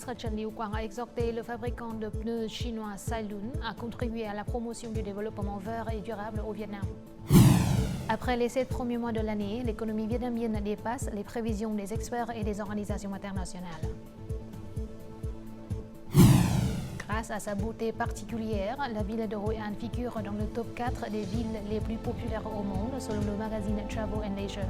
ministre Chen Liuquang a exhorté le fabricant de pneus chinois Sailun à contribuer à la promotion du développement vert et durable au Vietnam. Après les 7 premiers mois de l'année, l'économie vietnamienne dépasse les prévisions des experts et des organisations internationales. Grâce à sa beauté particulière, la ville de Hoi An figure dans le top 4 des villes les plus populaires au monde selon le magazine Travel and Leisure.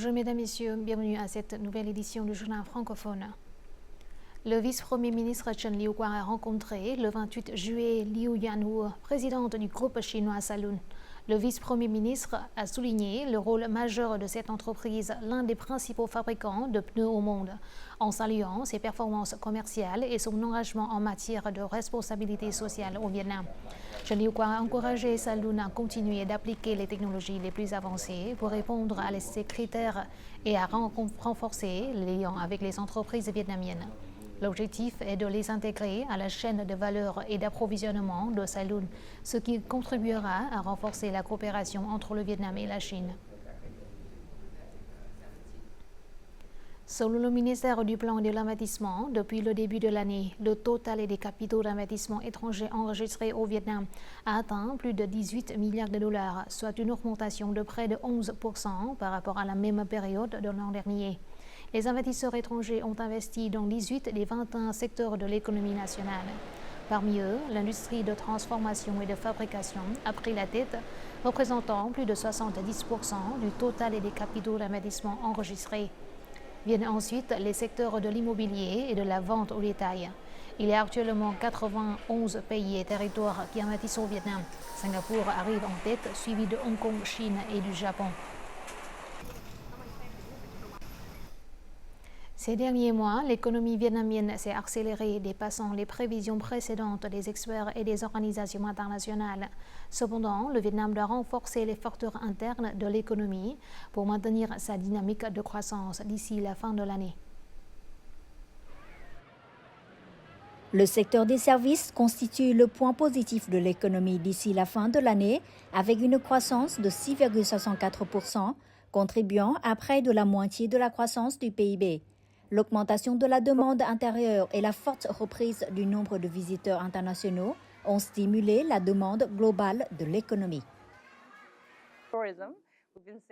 Bonjour mesdames, messieurs, bienvenue à cette nouvelle édition du journal francophone. Le vice-premier ministre Chen Liuquang a rencontré le 28 juillet Liu Yanhu, présidente du groupe chinois Sailun. Le vice-premier ministre a souligné le rôle majeur de cette entreprise, l'un des principaux fabricants de pneus au monde, en saluant ses performances commerciales et son engagement en matière de responsabilité sociale au Vietnam. Chen Liuquang a encouragé Sailun à continuer d'appliquer les technologies les plus avancées pour répondre à ces critères et à renforcer les liens avec les entreprises vietnamiennes. L'objectif est de les intégrer à la chaîne de valeur et d'approvisionnement de Sailun, ce qui contribuera à renforcer la coopération entre le Vietnam et la Chine. Selon le ministère du Plan de l'investissement, depuis le début de l'année, le total des capitaux d'investissement étrangers enregistrés au Vietnam a atteint plus de 18 milliards de dollars, soit une augmentation de près de 11% par rapport à la même période de l'an dernier. Les investisseurs étrangers ont investi dans 18 des 21 secteurs de l'économie nationale. Parmi eux, l'industrie de transformation et de fabrication a pris la tête, représentant plus de 70% du total des capitaux d'investissement enregistrés. Viennent ensuite les secteurs de l'immobilier et de la vente au détail. Il y a actuellement 91 pays et territoires qui investissent au Vietnam. Singapour arrive en tête, suivi de Hong Kong, Chine et du Japon. Ces derniers mois, l'économie vietnamienne s'est accélérée, dépassant les prévisions précédentes des experts et des organisations internationales. Cependant, le Vietnam doit renforcer les facteurs internes de l'économie pour maintenir sa dynamique de croissance d'ici la fin de l'année. Le secteur des services constitue le point positif de l'économie d'ici la fin de l'année, avec une croissance de 6,64%, contribuant à près de la moitié de la croissance du PIB. L'augmentation de la demande intérieure et la forte reprise du nombre de visiteurs internationaux ont stimulé la demande globale de l'économie.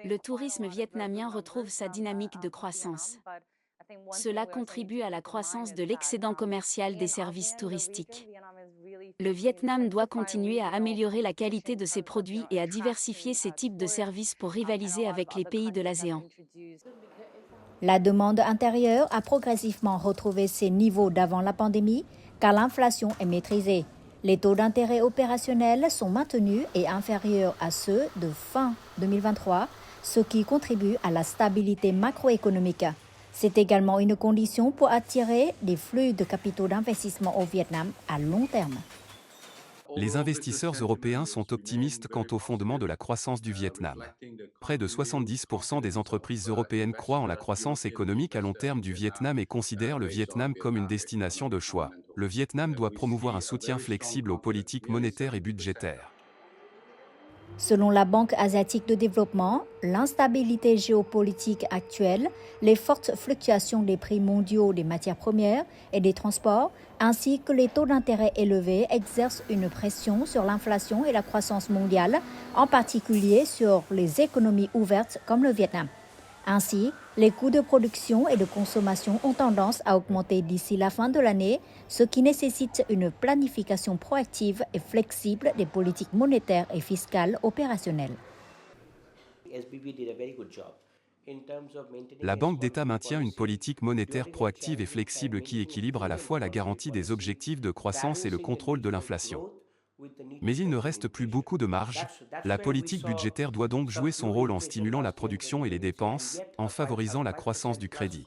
Le tourisme vietnamien retrouve sa dynamique de croissance. Cela contribue à la croissance de l'excédent commercial des services touristiques. Le Vietnam doit continuer à améliorer la qualité de ses produits et à diversifier ses types de services pour rivaliser avec les pays de l'ASEAN. La demande intérieure a progressivement retrouvé ses niveaux d'avant la pandémie, car l'inflation est maîtrisée. Les taux d'intérêt opérationnels sont maintenus et inférieurs à ceux de fin 2023, ce qui contribue à la stabilité macroéconomique. C'est également une condition pour attirer des flux de capitaux d'investissement au Vietnam à long terme. Les investisseurs européens sont optimistes quant au fondement de la croissance du Vietnam. Près de 70% des entreprises européennes croient en la croissance économique à long terme du Vietnam et considèrent le Vietnam comme une destination de choix. Le Vietnam doit promouvoir un soutien flexible aux politiques monétaires et budgétaires. Selon la Banque asiatique de développement, l'instabilité géopolitique actuelle, les fortes fluctuations des prix mondiaux des matières premières et des transports, ainsi que les taux d'intérêt élevés exercent une pression sur l'inflation et la croissance mondiale, en particulier sur les économies ouvertes comme le Vietnam. Ainsi, les coûts de production et de consommation ont tendance à augmenter d'ici la fin de l'année, ce qui nécessite une planification proactive et flexible des politiques monétaires et fiscales opérationnelles. La Banque d'État maintient une politique monétaire proactive et flexible qui équilibre à la fois la garantie des objectifs de croissance et le contrôle de l'inflation. Mais il ne reste plus beaucoup de marge. La politique budgétaire doit donc jouer son rôle en stimulant la production et les dépenses, en favorisant la croissance du crédit.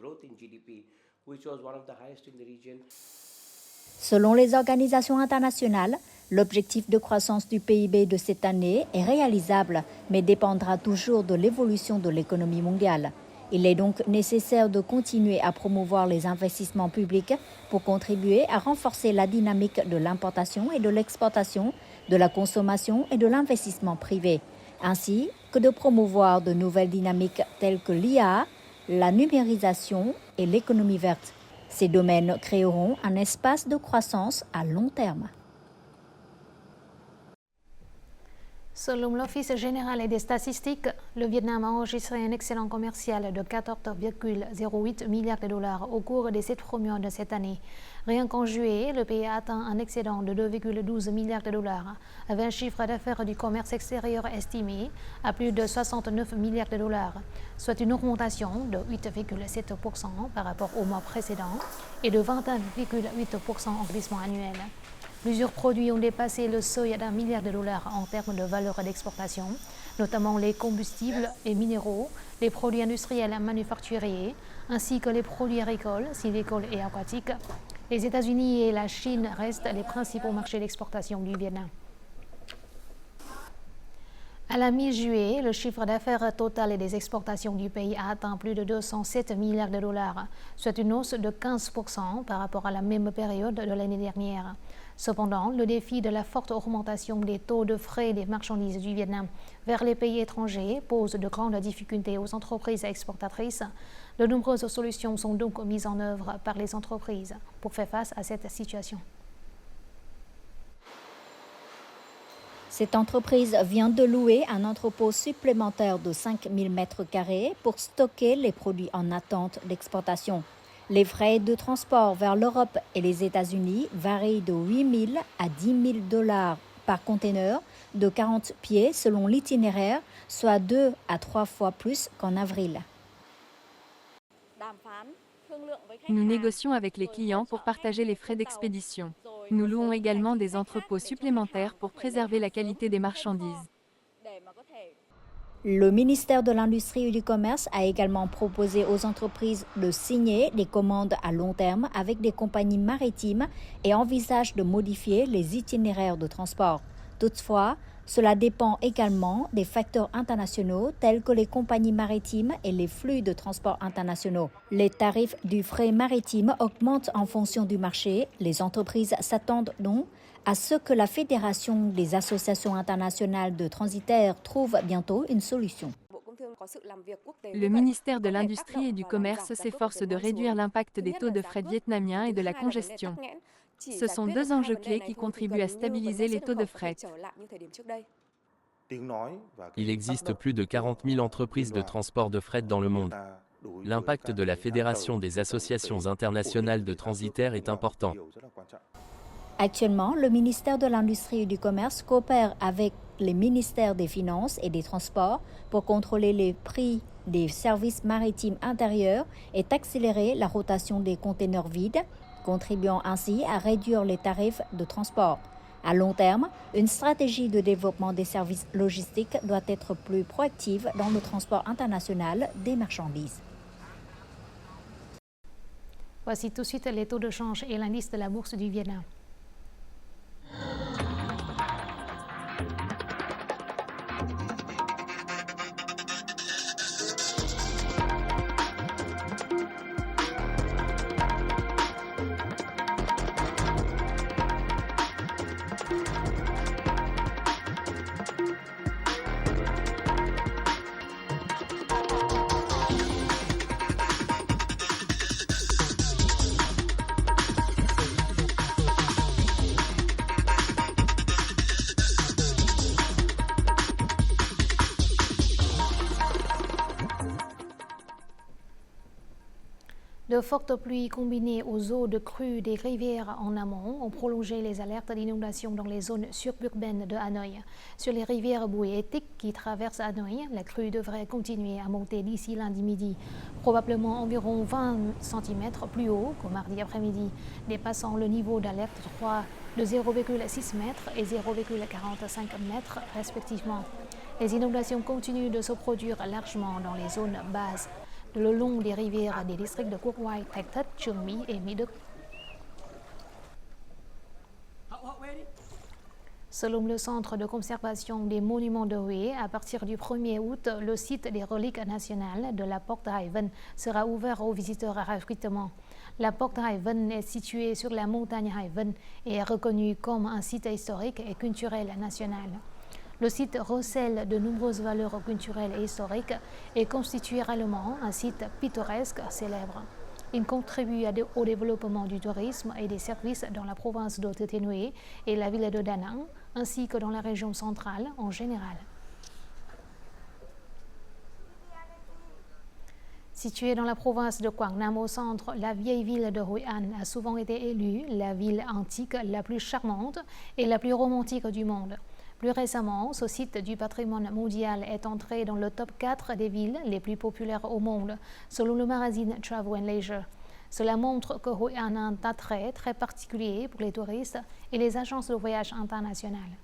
Selon les organisations internationales, l'objectif de croissance du PIB de cette année est réalisable, mais dépendra toujours de l'évolution de l'économie mondiale. Il est donc nécessaire de continuer à promouvoir les investissements publics pour contribuer à renforcer la dynamique de l'importation et de l'exportation, de la consommation et de l'investissement privé, ainsi que de promouvoir de nouvelles dynamiques telles que l'IA, la numérisation et l'économie verte. Ces domaines créeront un espace de croissance à long terme. Selon l'Office général des statistiques, le Vietnam a enregistré un excédent commercial de 14,08 milliards de dollars au cours des 7 premiers mois de cette année. Rien qu'en juillet, le pays a atteint un excédent de 2,12 milliards de dollars, avec un chiffre d'affaires du commerce extérieur estimé à plus de 69 milliards de dollars, soit une augmentation de 8,7% par rapport au mois précédent et de 21,8% en glissement annuel. Plusieurs produits ont dépassé le seuil d'1 milliard de dollars en termes de valeur d'exportation, notamment les combustibles et minéraux, les produits industriels manufacturiers, ainsi que les produits agricoles, sylvicoles et aquatiques. Les États-Unis et la Chine restent les principaux marchés d'exportation du Vietnam. À la mi-juillet, le chiffre d'affaires total des exportations du pays a atteint plus de 207 milliards de dollars, soit une hausse de 15% par rapport à la même période de l'année dernière. Cependant, le défi de la forte augmentation des taux de frais des marchandises du Vietnam vers les pays étrangers pose de grandes difficultés aux entreprises exportatrices. De nombreuses solutions sont donc mises en œuvre par les entreprises pour faire face à cette situation. Cette entreprise vient de louer un entrepôt supplémentaire de 5000 m² pour stocker les produits en attente d'exportation. Les frais de transport vers l'Europe et les États-Unis varient de 8 000 à 10 000 dollars par conteneur de 40 pieds selon l'itinéraire, soit 2 à 3 fois plus qu'en avril. Nous négocions avec les clients pour partager les frais d'expédition. Nous louons également des entrepôts supplémentaires pour préserver la qualité des marchandises. Le ministère de l'Industrie et du Commerce a également proposé aux entreprises de signer des commandes à long terme avec des compagnies maritimes et envisage de modifier les itinéraires de transport. Toutefois, cela dépend également des facteurs internationaux tels que les compagnies maritimes et les flux de transport internationaux. Les tarifs du fret maritime augmentent en fonction du marché. Les entreprises s'attendent donc à ce que la Fédération des associations internationales de transitaires trouve bientôt une solution. Le ministère de l'Industrie et du Commerce s'efforce de réduire l'impact des taux de fret vietnamiens et de la congestion. Ce sont deux enjeux clés qui contribuent à stabiliser les taux de fret. Il existe plus de 40 000 entreprises de transport de fret dans le monde. L'impact de la Fédération des associations internationales de transitaires est important. Actuellement, le ministère de l'Industrie et du Commerce coopère avec les ministères des Finances et des Transports pour contrôler les prix des services maritimes intérieurs et accélérer la rotation des conteneurs vides, contribuant ainsi à réduire les tarifs de transport. À long terme, une stratégie de développement des services logistiques doit être plus proactive dans le transport international des marchandises. Voici tout de suite les taux de change et l'indice de la bourse du Vietnam. De fortes pluies combinées aux eaux de crue des rivières en amont ont prolongé les alertes d'inondation dans les zones suburbaines de Hanoï. Sur les rivières Bui et Tic qui traversent Hanoï, la crue devrait continuer à monter d'ici lundi midi, probablement environ 20 cm plus haut qu'au mardi après-midi, dépassant le niveau d'alerte 3 de 0,6 m et 0,45 m respectivement. Les inondations continuent de se produire largement dans les zones basses, le long des rivières des districts de Quốc Oai, Thạch Thất, Trường Mỹ et Mỹ Đức. Selon le Centre de conservation des monuments de Hue, à partir du 1er août, le site des reliques nationales de la Porte Raven sera ouvert aux visiteurs gratuitement. La Porte Raven est située sur la montagne Raven et est reconnue comme un site historique et culturel national. Le site recèle de nombreuses valeurs culturelles et historiques et constitue également un site pittoresque célèbre. Il contribue au développement du tourisme et des services dans la province de Thừa Thiên Huế et la ville de Da Nang, ainsi que dans la région centrale en général. Située dans la province de Quảng Nam au centre, la vieille ville de Hội An a souvent été élue la ville antique la plus charmante et la plus romantique du monde. Plus récemment, ce site du patrimoine mondial est entré dans le top 4 des villes les plus populaires au monde, selon le magazine Travel and Leisure. Cela montre que Hội An a un attrait très particulier pour les touristes et les agences de voyage internationales.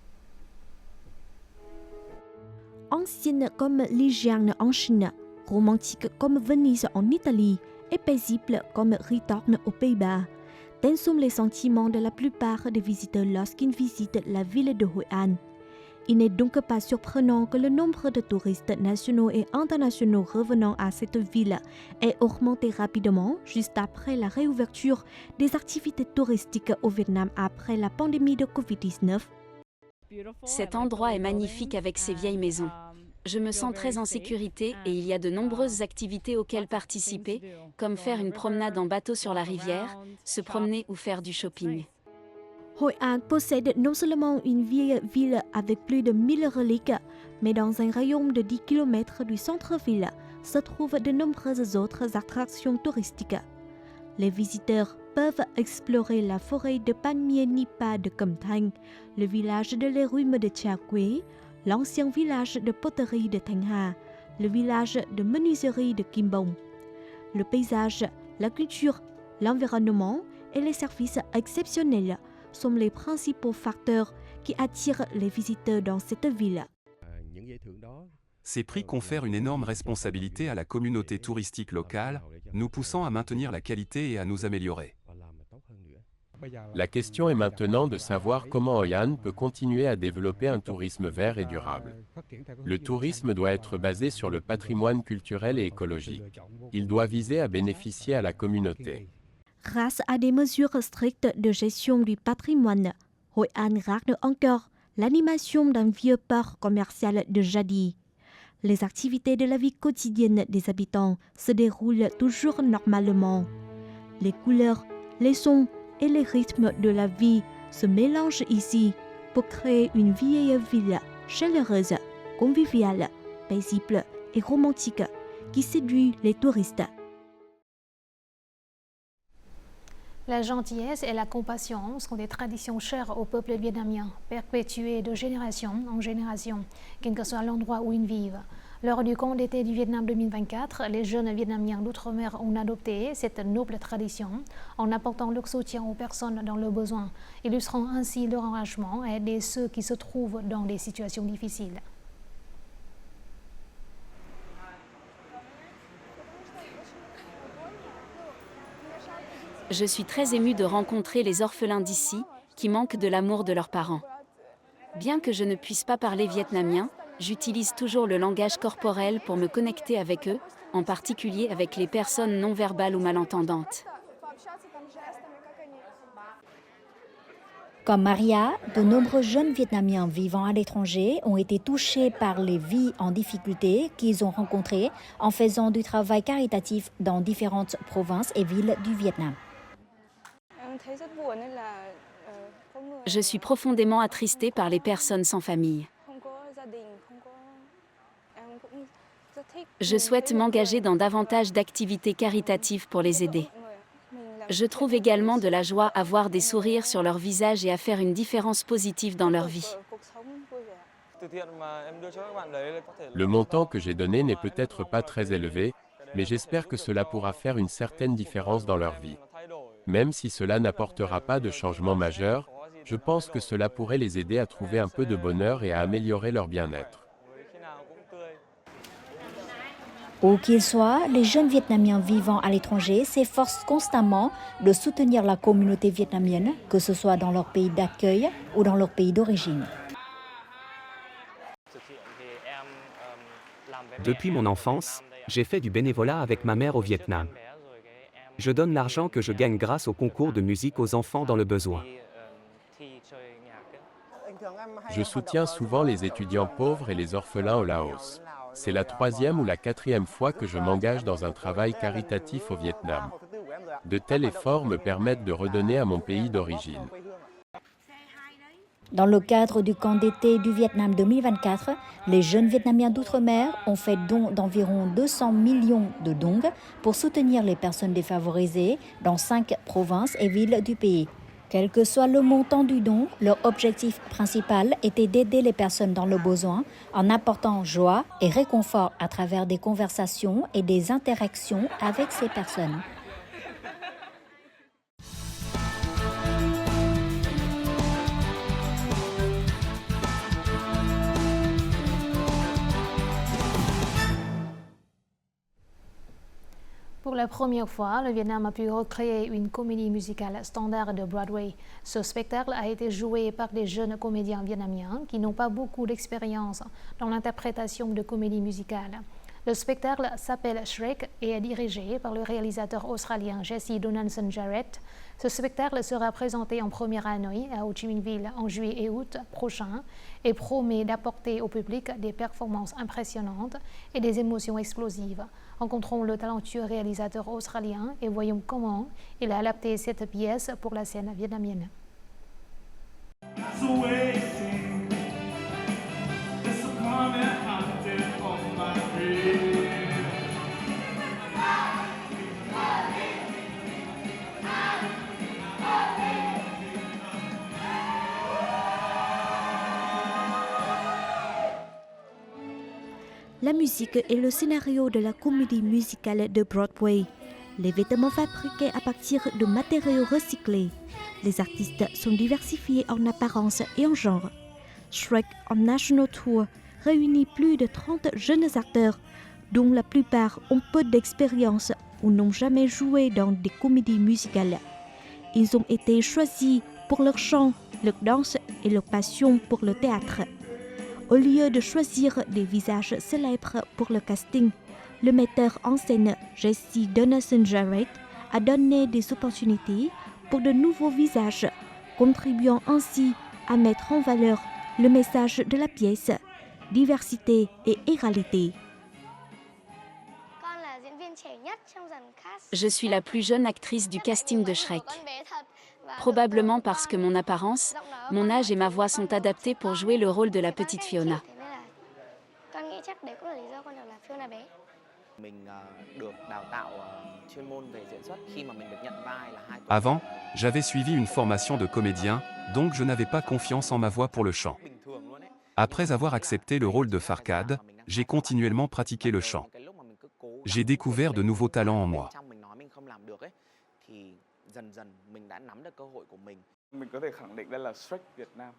Ancienne comme Lijiang en Chine, romantique comme Venise en Italie et paisible comme Ritorn aux Pays-Bas. Tels sont les sentiments de la plupart des visiteurs lorsqu'ils visitent la ville de Hội An. Il n'est donc pas surprenant que le nombre de touristes nationaux et internationaux revenant à cette ville ait augmenté rapidement juste après la réouverture des activités touristiques au Vietnam après la pandémie de Covid-19. Cet endroit est magnifique avec ses vieilles maisons. Je me sens très en sécurité et il y a de nombreuses activités auxquelles participer, comme faire une promenade en bateau sur la rivière, se promener ou faire du shopping. Hội An possède non seulement une vieille ville avec plus de 1000 reliques, mais dans un rayon de 10 km du centre-ville se trouvent de nombreuses autres attractions touristiques. Les visiteurs peuvent explorer la forêt de palmiers Nipa de Cẩm Thanh, le village de légumes de Cha Quế, l'ancien village de poterie de Thanh Hà, le village de menuiserie de Kim Bông. Le paysage, la culture, l'environnement et les services exceptionnels sont les principaux facteurs qui attirent les visiteurs dans cette ville. Ces prix confèrent une énorme responsabilité à la communauté touristique locale, nous poussant à maintenir la qualité et à nous améliorer. La question est maintenant de savoir comment Hội An peut continuer à développer un tourisme vert et durable. Le tourisme doit être basé sur le patrimoine culturel et écologique. Il doit viser à bénéficier à la communauté. Grâce à des mesures strictes de gestion du patrimoine, Hội An garde encore l'animation d'un vieux port commercial de jadis. Les activités de la vie quotidienne des habitants se déroulent toujours normalement. Les couleurs, les sons et les rythmes de la vie se mélangent ici pour créer une vieille ville chaleureuse, conviviale, paisible et romantique qui séduit les touristes. La gentillesse et la compassion sont des traditions chères au peuple vietnamien, perpétuées de génération en génération, quel que soit l'endroit où ils vivent. Lors du camp d'été du Vietnam 2024, les jeunes Vietnamiens d'outre-mer ont adopté cette noble tradition en apportant leur soutien aux personnes dans le besoin, illustrant ainsi leur engagement à aider ceux qui se trouvent dans des situations difficiles. Je suis très émue de rencontrer les orphelins d'ici, qui manquent de l'amour de leurs parents. Bien que je ne puisse pas parler vietnamien, j'utilise toujours le langage corporel pour me connecter avec eux, en particulier avec les personnes non verbales ou malentendantes. Comme Maria, de nombreux jeunes Vietnamiens vivant à l'étranger ont été touchés par les vies en difficulté qu'ils ont rencontrées en faisant du travail caritatif dans différentes provinces et villes du Vietnam. Je suis profondément attristée par les personnes sans famille. Je souhaite m'engager dans davantage d'activités caritatives pour les aider. Je trouve également de la joie à voir des sourires sur leur visage et à faire une différence positive dans leur vie. Le montant que j'ai donné n'est peut-être pas très élevé, mais j'espère que cela pourra faire une certaine différence dans leur vie. Même si cela n'apportera pas de changement majeur, je pense que cela pourrait les aider à trouver un peu de bonheur et à améliorer leur bien-être. Où qu'ils soient, les jeunes Vietnamiens vivant à l'étranger s'efforcent constamment de soutenir la communauté vietnamienne, que ce soit dans leur pays d'accueil ou dans leur pays d'origine. Depuis mon enfance, j'ai fait du bénévolat avec ma mère au Vietnam. Je donne l'argent que je gagne grâce au concours de musique aux enfants dans le besoin. Je soutiens souvent les étudiants pauvres et les orphelins au Laos. C'est la 3e ou la 4e fois que je m'engage dans un travail caritatif au Vietnam. De tels efforts me permettent de redonner à mon pays d'origine. Dans le cadre du camp d'été du Vietnam 2024, les jeunes Vietnamiens d'outre-mer ont fait don d'environ 200 millions de dong pour soutenir les personnes défavorisées dans 5 provinces et villes du pays. Quel que soit le montant du don, leur objectif principal était d'aider les personnes dans le besoin en apportant joie et réconfort à travers des conversations et des interactions avec ces personnes. Pour la première fois, le Vietnam a pu recréer une comédie musicale standard de Broadway. Ce spectacle a été joué par des jeunes comédiens vietnamiens qui n'ont pas beaucoup d'expérience dans l'interprétation de comédie musicale. Le spectacle s'appelle Shrek et est dirigé par le réalisateur australien Jesse Donaldson Jarrett. Ce spectacle sera présenté en première à Hanoi, à Ho Chi Minh Ville, en juillet et août prochain et promet d'apporter au public des performances impressionnantes et des émotions explosives. Rencontrons le talentueux réalisateur australien et voyons comment il a adapté cette pièce pour la scène vietnamienne. La musique est le scénario de la comédie musicale de Broadway. Les vêtements fabriqués à partir de matériaux recyclés. Les artistes sont diversifiés en apparence et en genre. Shrek en National Tour réunit plus de 30 jeunes acteurs, dont la plupart ont peu d'expérience ou n'ont jamais joué dans des comédies musicales. Ils ont été choisis pour leur chant, leur danse et leur passion pour le théâtre. Au lieu de choisir des visages célèbres pour le casting, le metteur en scène Jesse Donaldson Jarrett a donné des opportunités pour de nouveaux visages, contribuant ainsi à mettre en valeur le message de la pièce, diversité et égalité. Je suis la plus jeune actrice du casting de Shrek. Probablement parce que mon apparence, mon âge et ma voix sont adaptés pour jouer le rôle de la petite Fiona. Avant, j'avais suivi une formation de comédien, donc je n'avais pas confiance en ma voix pour le chant. Après avoir accepté le rôle de Farkad, j'ai continuellement pratiqué le chant. J'ai découvert de nouveaux talents en moi.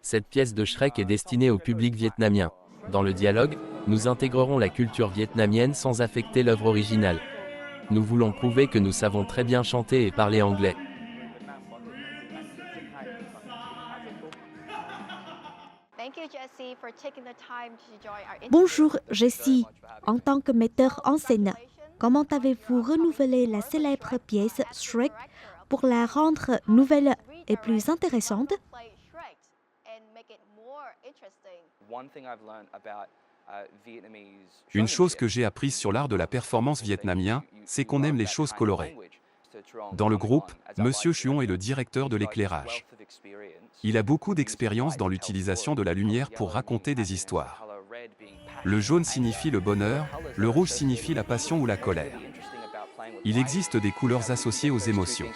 Cette pièce de Shrek est destinée au public vietnamien. Dans le dialogue, nous intégrerons la culture vietnamienne sans affecter l'œuvre originale. Nous voulons prouver que nous savons très bien chanter et parler anglais. Bonjour Jessie, en tant que metteur en scène, comment avez-vous renouvelé la célèbre pièce Shrek pour la rendre nouvelle et plus intéressante? Une chose que j'ai apprise sur l'art de la performance vietnamien, c'est qu'on aime les choses colorées. Dans le groupe, Monsieur Chuon est le directeur de l'éclairage. Il a beaucoup d'expérience dans l'utilisation de la lumière pour raconter des histoires. Le jaune signifie le bonheur, le rouge signifie la passion ou la colère. Il existe des couleurs associées aux émotions.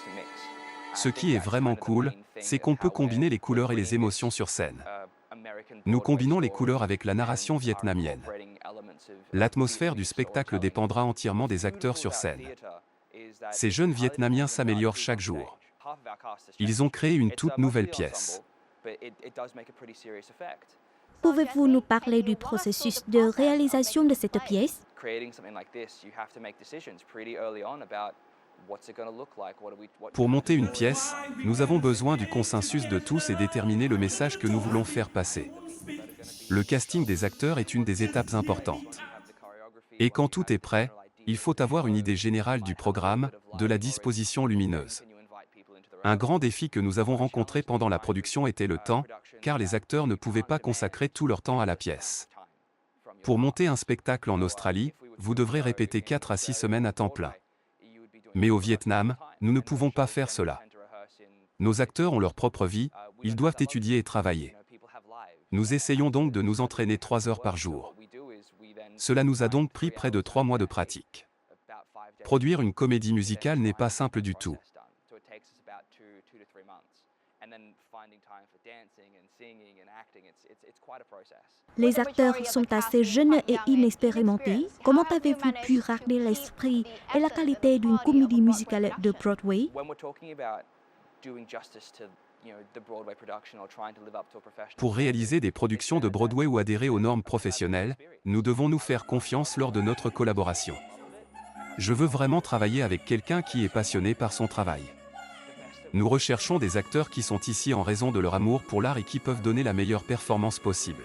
Ce qui est vraiment cool, c'est qu'on peut combiner les couleurs et les émotions sur scène. Nous combinons les couleurs avec la narration vietnamienne. L'atmosphère du spectacle dépendra entièrement des acteurs sur scène. Ces jeunes Vietnamiens s'améliorent chaque jour. Ils ont créé une toute nouvelle pièce. Pouvez-vous nous parler du processus de réalisation de cette pièce? Pour monter une pièce, nous avons besoin du consensus de tous et déterminer le message que nous voulons faire passer. Le casting des acteurs est une des étapes importantes. Et quand tout est prêt, il faut avoir une idée générale du programme, de la disposition lumineuse. Un grand défi que nous avons rencontré pendant la production était le temps, car les acteurs ne pouvaient pas consacrer tout leur temps à la pièce. Pour monter un spectacle en Australie, vous devrez répéter 4 à 6 semaines à temps plein. Mais au Vietnam, nous ne pouvons pas faire cela. Nos acteurs ont leur propre vie, ils doivent étudier et travailler. Nous essayons donc de nous entraîner 3 heures par jour. Cela nous a donc pris près de 3 mois de pratique. Produire une comédie musicale n'est pas simple du tout. Les acteurs sont assez jeunes et inexpérimentés. Comment avez-vous pu garder l'esprit et la qualité d'une comédie musicale de Broadway? Pour réaliser des productions de Broadway ou adhérer aux normes professionnelles, nous devons nous faire confiance lors de notre collaboration. Je veux vraiment travailler avec quelqu'un qui est passionné par son travail. Nous recherchons des acteurs qui sont ici en raison de leur amour pour l'art et qui peuvent donner la meilleure performance possible.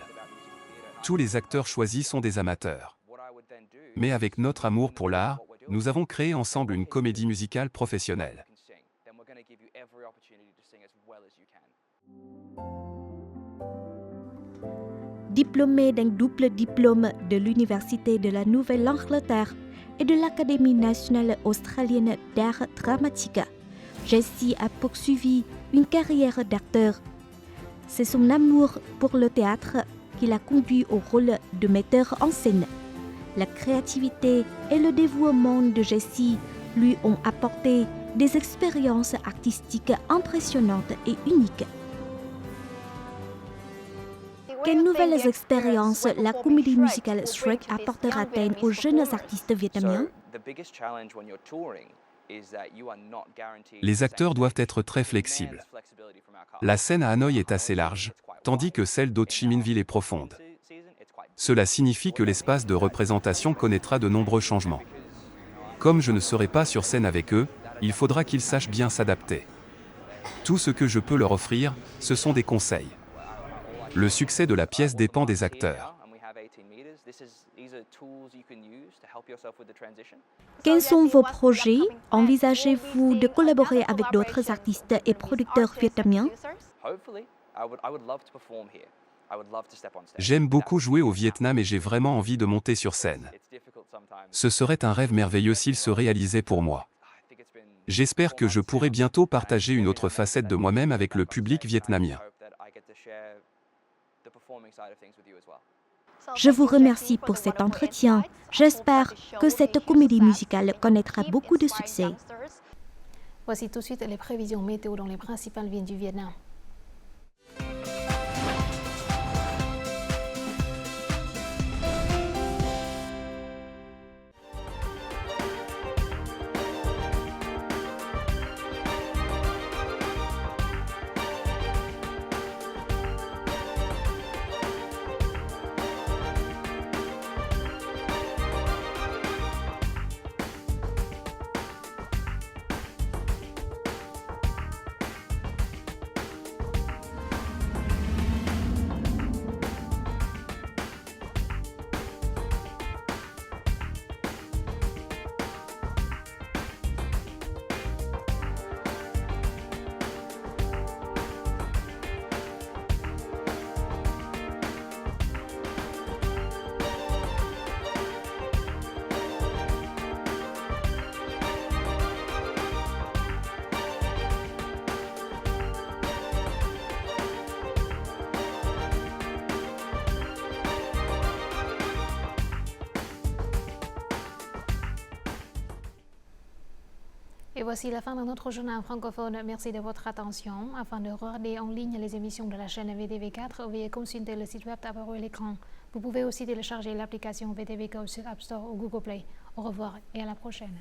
Tous les acteurs choisis sont des amateurs. Mais avec notre amour pour l'art, nous avons créé ensemble une comédie musicale professionnelle. Diplômée d'un double diplôme de l'Université de la Nouvelle-Angleterre et de l'Académie nationale australienne d'art dramatique, Jessie a poursuivi une carrière d'acteur. C'est son amour pour le théâtre qui l'a conduit au rôle de metteur en scène. La créativité et le dévouement de Jessie lui ont apporté des expériences artistiques impressionnantes et uniques. Quelles nouvelles expériences la comédie musicale Shrek apportera-t-elle aux jeunes artistes vietnamiens? Les acteurs doivent être très flexibles. La scène à Hanoï est assez large, tandis que celle d'Ho Chi Minh Ville est profonde. Cela signifie que l'espace de représentation connaîtra de nombreux changements. Comme je ne serai pas sur scène avec eux, il faudra qu'ils sachent bien s'adapter. Tout ce que je peux leur offrir, ce sont des conseils. Le succès de la pièce dépend des acteurs. Quels sont vos projets? Envisagez-vous de collaborer avec d'autres artistes et producteurs vietnamiens? J'aime beaucoup jouer au Vietnam et j'ai vraiment envie de monter sur scène. Ce serait un rêve merveilleux s'il se réalisait pour moi. J'espère que je pourrai bientôt partager une autre facette de moi-même avec le public vietnamien. Je vous remercie pour cet entretien. J'espère que cette comédie musicale connaîtra beaucoup de succès. Voici tout de suite les prévisions météo dans les principales villes du Vietnam. Et voici la fin de notre journal francophone. Merci de votre attention. Afin de regarder en ligne les émissions de la chaîne VTV4, veuillez consulter le site web apparu à l'écran. Vous pouvez aussi télécharger l'application VTV Go sur App Store ou Google Play. Au revoir et à la prochaine.